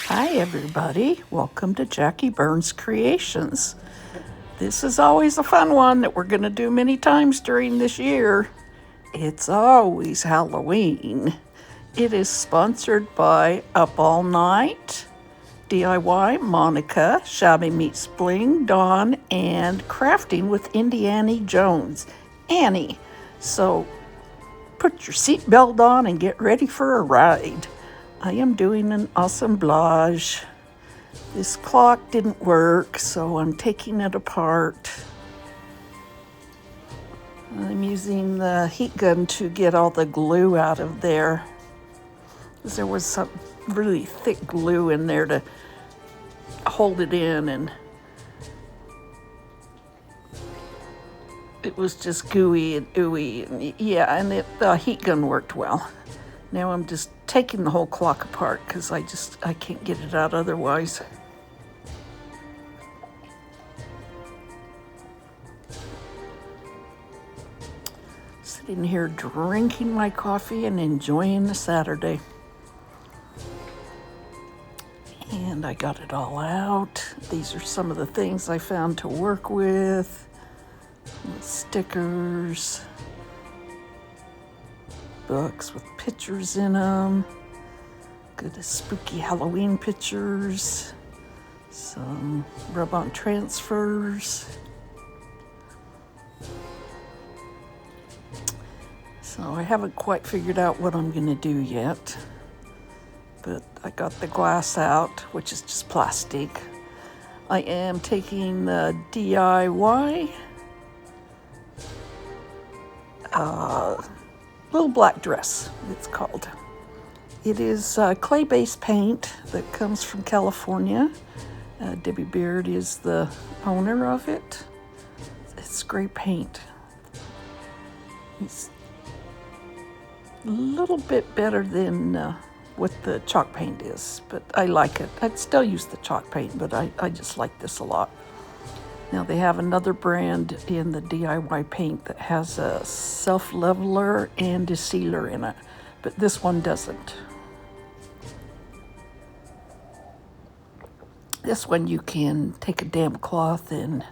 Hi, everybody. Welcome to Jackie Burns Creations. This is always a fun one that we're going to do many times during this year. It's always Halloween. It is sponsored by Up All Night, DIY, Monica, Shabby Meets Bling, Dawn, and Crafting with Indiana Jones, Annie. So put your seatbelt on and get ready for a ride. I am doing an assemblage. This clock didn't work, so I'm taking it apart. I'm using the heat gun to get all the glue out of there, because there was some really thick glue in there to hold it in, and it was just gooey and ooey. And yeah, and the heat gun worked well. Now I'm just taking the whole clock apart because I can't get it out otherwise. Sitting here drinking my coffee and enjoying the Saturday. And I got it all out. These are some of the things I found to work with. Stickers, books with pictures in them, good spooky Halloween pictures, some rub-on transfers. So I haven't quite figured out what I'm gonna do yet, but I got the glass out, which is just plastic. I am taking the DIY little black dress, it's called. It is clay-based paint that comes from California. Debbie Beard is the owner of it. It's great paint. It's a little bit better than what the chalk paint is, but I like it. I'd still use the chalk paint, but I just like this a lot. Now they have another brand in the DIY paint that has a self-leveler and a sealer in it, but this one doesn't. This one you can take a damp cloth and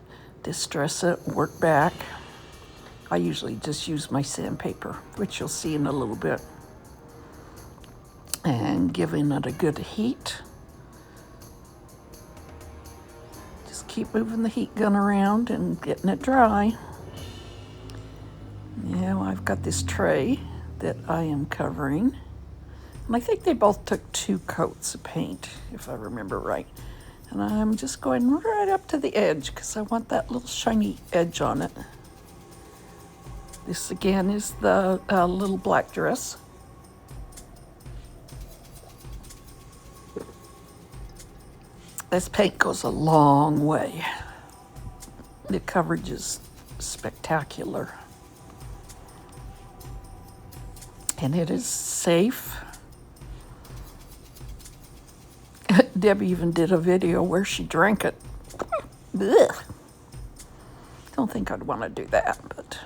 distress it, work back. I usually just use my sandpaper, which you'll see in a little bit. And giving it a good heat. Just keep moving the heat gun around and getting it dry. Now I've got this tray that I am covering. And I think they both took 2 coats of paint, if I remember right. And I'm just going right up to the edge because I want that little shiny edge on it. This again is the little black dress. This paint goes a long way. The coverage is spectacular. And it is safe. Debbie even did a video where she drank it. Ugh. Don't think I'd want to do that, but...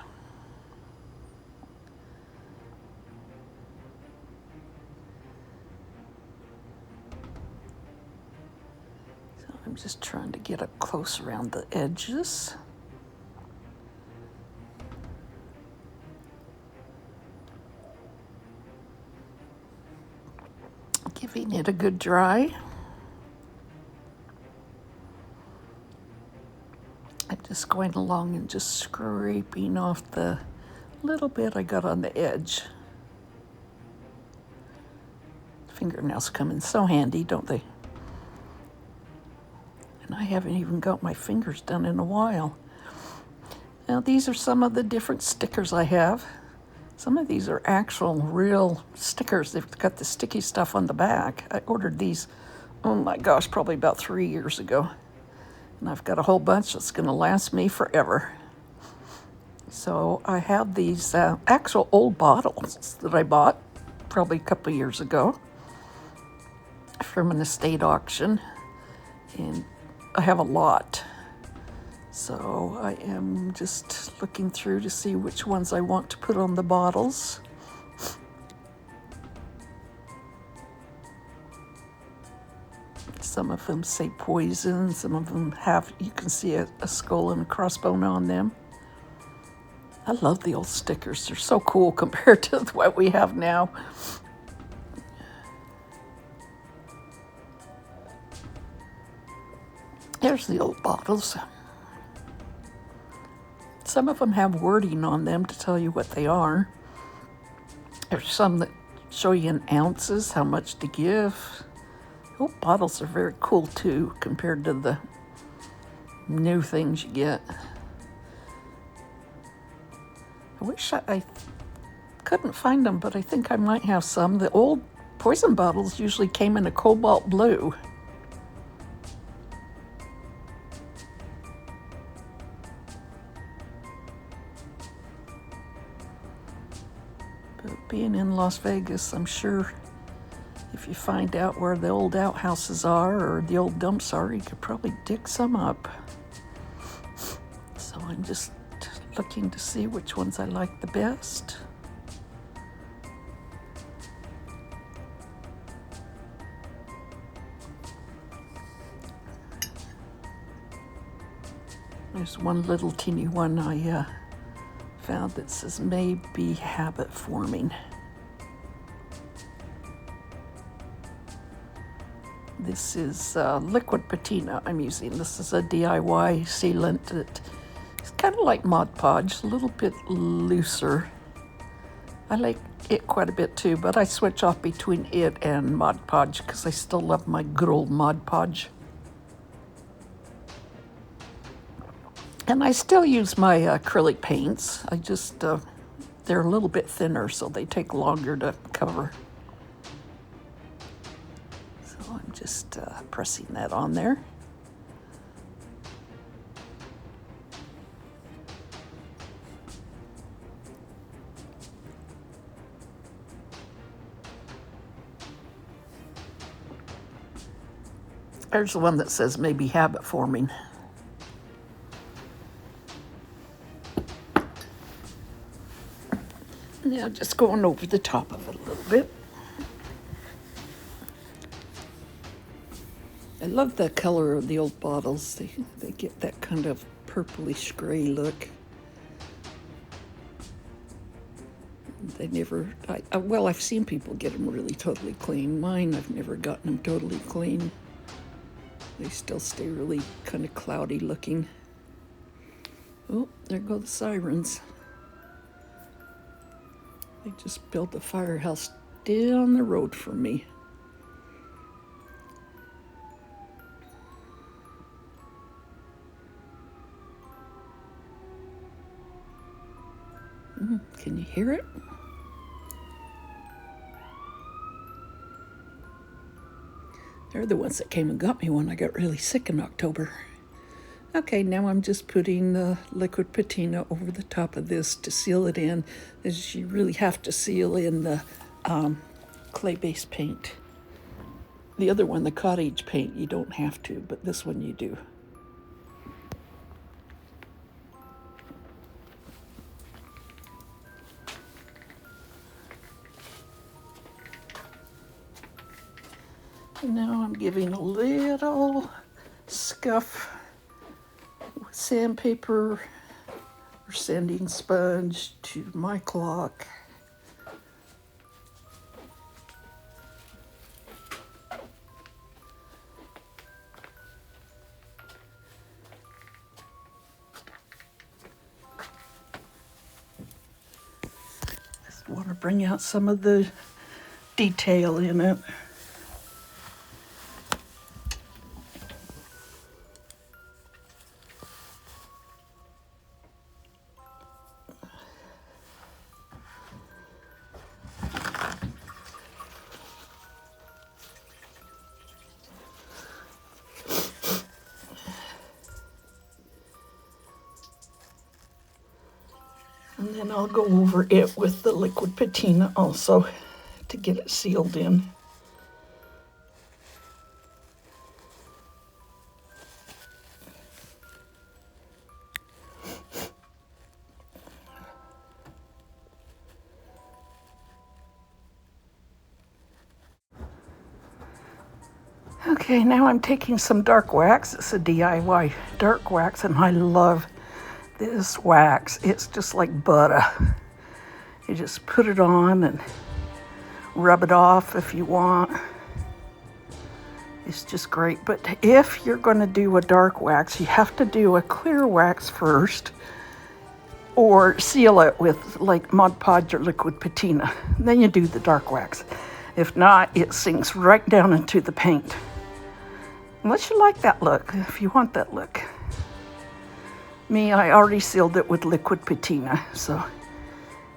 So I'm just trying to get up close around the edges. Giving it a good dry. I'm just going along and just scraping off the little bit I got on the edge. Fingernails come in so handy, don't they? And I haven't even got my fingers done in a while. Now these are some of the different stickers I have. Some of these are actual real stickers. They've got the sticky stuff on the back. I ordered these, oh my gosh, probably about 3 years ago. And I've got a whole bunch that's gonna last me forever. So I have these actual old bottles that I bought probably a couple years ago from an estate auction. And I have a lot. So I am just looking through to see which ones I want to put on the bottles. Some of them say poison. Some of them have, you can see a skull and a crossbone on them. I love the old stickers. They're so cool compared to what we have now. There's the old bottles. Some of them have wording on them to tell you what they are. There's some that show you in ounces how much to give. Old bottles are very cool too compared to the new things you get. I wish I couldn't find them, but I think I might have some. The old poison bottles usually came in a cobalt blue. But being in Las Vegas, I'm sure if you find out where the old outhouses are or the old dumps are, you could probably dig some up. So I'm just looking to see which ones I like the best. There's one little teeny one I found that says maybe habit forming. This is liquid patina I'm using. This is a DIY sealant that is kind of like Mod Podge, a little bit looser. I like it quite a bit too, but I switch off between it and Mod Podge because I still love my good old Mod Podge. And I still use my acrylic paints. I just, they're a little bit thinner, so they take longer to cover. So I'm just pressing that on there. There's the one that says maybe habit forming. Now just going over the top of it a little bit. I love the color of the old bottles. They get that kind of purplish gray look. They never, well, I've seen people get them really totally clean. Mine, I've never gotten them totally clean. They still stay really kind of cloudy looking. Oh, there go the sirens. They just built a firehouse down the road from me. Can you hear it? They're the ones that came and got me when I got really sick in October. Okay, now I'm just putting the liquid patina over the top of this to seal it in, as you really have to seal in the clay-based paint. The other one, the cottage paint, you don't have to, but this one you do. And now I'm giving a little scuff with sandpaper or sanding sponge to my clock. Just want to bring out some of the detail in it. And then I'll go over it with the liquid patina also to get it sealed in. Okay, now I'm taking some dark wax. It's a DIY dark wax, and I love this wax. It's just like butter. You just put it on and rub it off if you want. It's just great. But if you're going to do a dark wax, you have to do a clear wax first, or seal it with like Mod Podge or liquid patina. Then you do the dark wax. If not, it sinks right down into the paint. Unless you like that look, if you want that look. Me, I already sealed it with liquid patina, so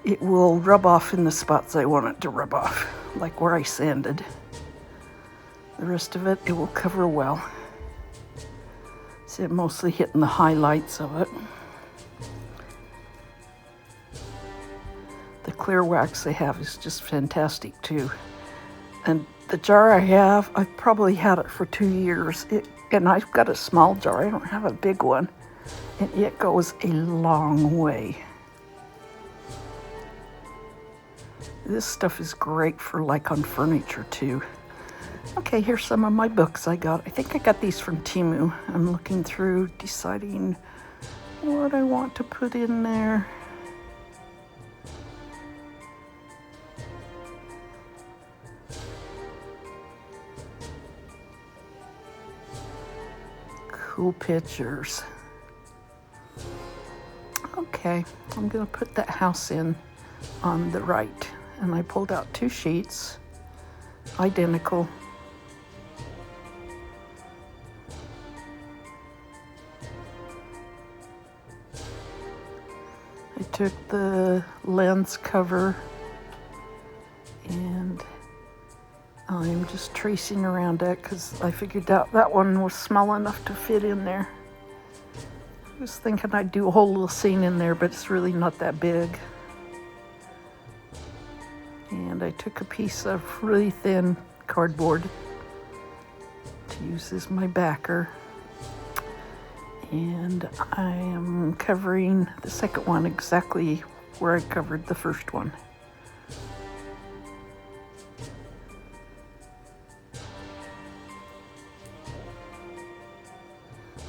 it will rub off in the spots I want it to rub off, like where I sanded. The rest of it, it will cover well. See, I'm mostly hitting the highlights of it. The clear wax they have is just fantastic too. And the jar I have, I've probably had it for 2 years. And I've got a small jar, I don't have a big one. And it goes a long way. This stuff is great for like on furniture too. Okay, here's some of my books I got. I think I got these from Temu. I'm looking through, deciding what I want to put in there. Cool pictures. Okay, I'm gonna put that house in on the right. And I pulled out 2 sheets, identical. I took the lens cover and I'm just tracing around it because I figured out that one was small enough to fit in there. I was thinking I'd do a whole little scene in there, but it's really not that big. And I took a piece of really thin cardboard to use as my backer. And I am covering the second one exactly where I covered the first one.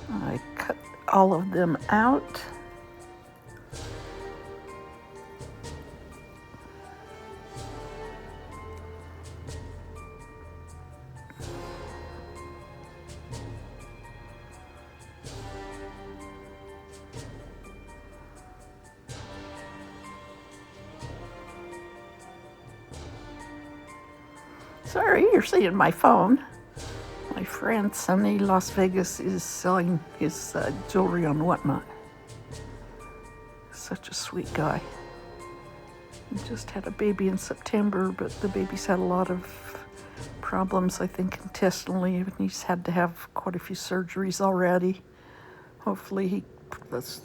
I cut all of them out. Sorry, you're seeing my phone. My friend Sunny Las Vegas is selling his jewelry on Whatnot. Such a sweet guy. He just had a baby in September, but the baby's had a lot of problems, I think, intestinally, and he's had to have quite a few surgeries already. Hopefully, let's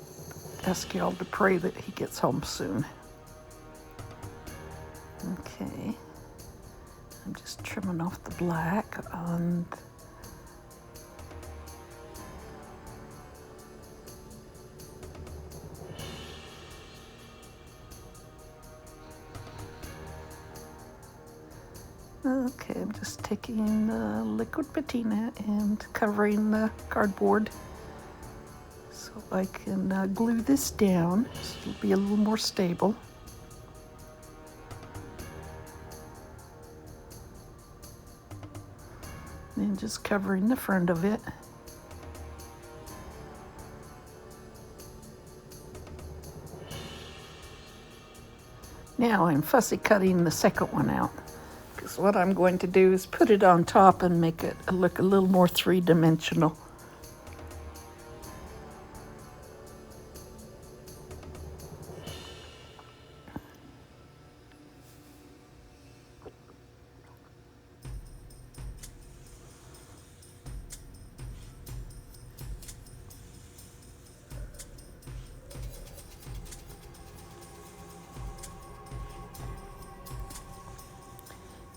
ask y'all to pray that he gets home soon. Okay. I'm just trimming off the black on Okay, I'm just taking the liquid patina and covering the cardboard so I can glue this down so it'll be a little more stable. And just covering the front of it. Now I'm fussy cutting the second one out, because what I'm going to do is put it on top and make it look a little more three-dimensional.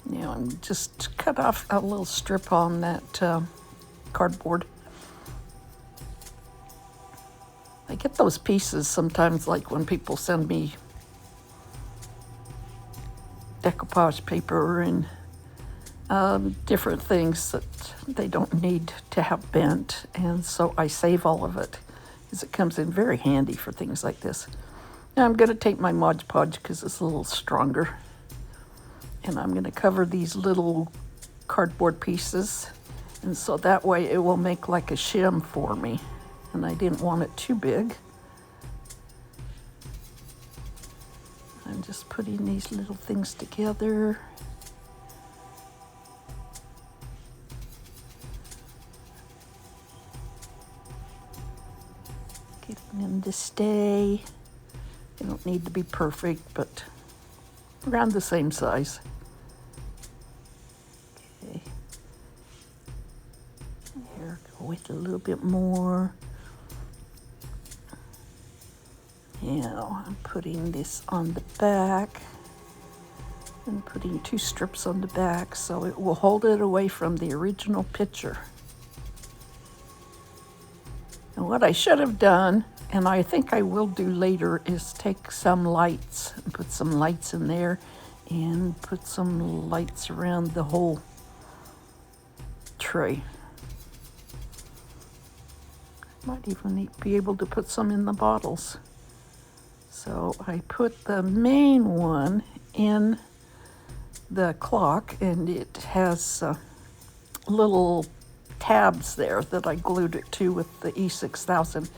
Now I'm just cut off a little strip on that cardboard. I get those pieces sometimes, like when people send me decoupage paper, and different things that they don't need to have bent, and so I save all of it because it comes in very handy for things like this. Now I'm going to take my Mod Podge because it's a little stronger, and I'm going to cover these little cardboard pieces, and so that way it will make like a shim for me, and I didn't want it too big. I'm just putting these little things together. Getting them to stay. They don't need to be perfect, but around the same size. Okay. Here, go with a little bit more. Now I'm putting this on the back and putting 2 strips on the back so it will hold it away from the original picture. And what I should have done, and I think I will do later, is take some lights and put some lights in there and put some lights around the whole tray. Might even be able to put some in the bottles. So I put the main one in the clock, and it has little tabs there that I glued it to with the E6000.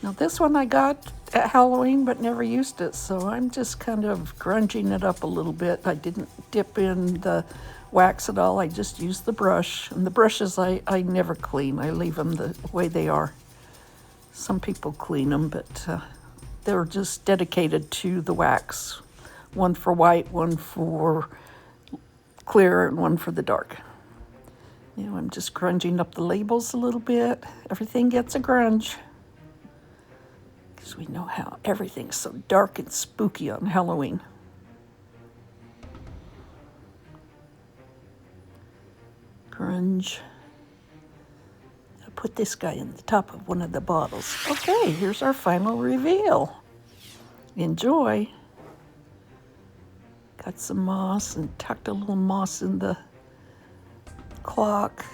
Now this one I got at Halloween but never used it, so I'm just kind of grunging it up a little bit. I didn't dip in the wax at all. I just used the brush, and the brushes I never clean. I leave them the way they are. Some people clean them, but they're just dedicated to the wax. One for white, one for clear, and one for the dark. Now I'm just grunging up the labels a little bit. Everything gets a grunge, because we know how everything's so dark and spooky on Halloween. Grunge. I'll put this guy in the top of one of the bottles. Okay, here's our final reveal. Enjoy. Got some moss and tucked a little moss in the clock.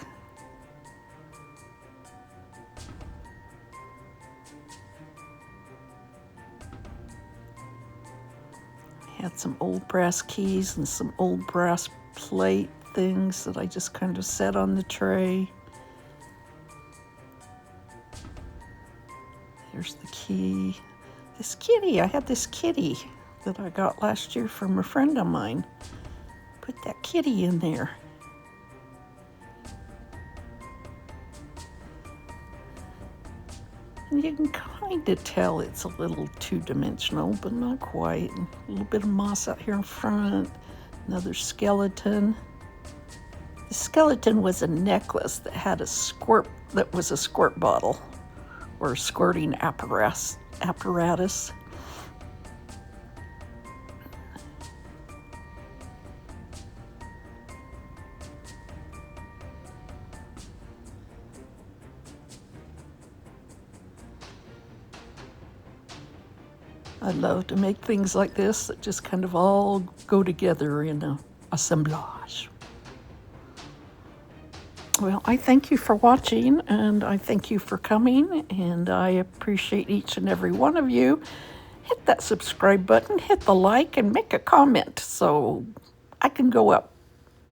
Had some old brass keys and some old brass plate things that I just kind of set on the tray. There's the key. This kitty, I had this kitty that I got last year from a friend of mine. Put that kitty in there. And you can kind of tell it's a little two-dimensional, but not quite. A little bit of moss out here in front. Another skeleton. The skeleton was a necklace that had a squirt, that was a squirt bottle or squirting apparatus. I love to make things like this that just kind of all go together in a assemblage. Well, I thank you for watching, and I thank you for coming, and I appreciate each and every one of you. Hit that subscribe button, hit the like, and make a comment so I can go up.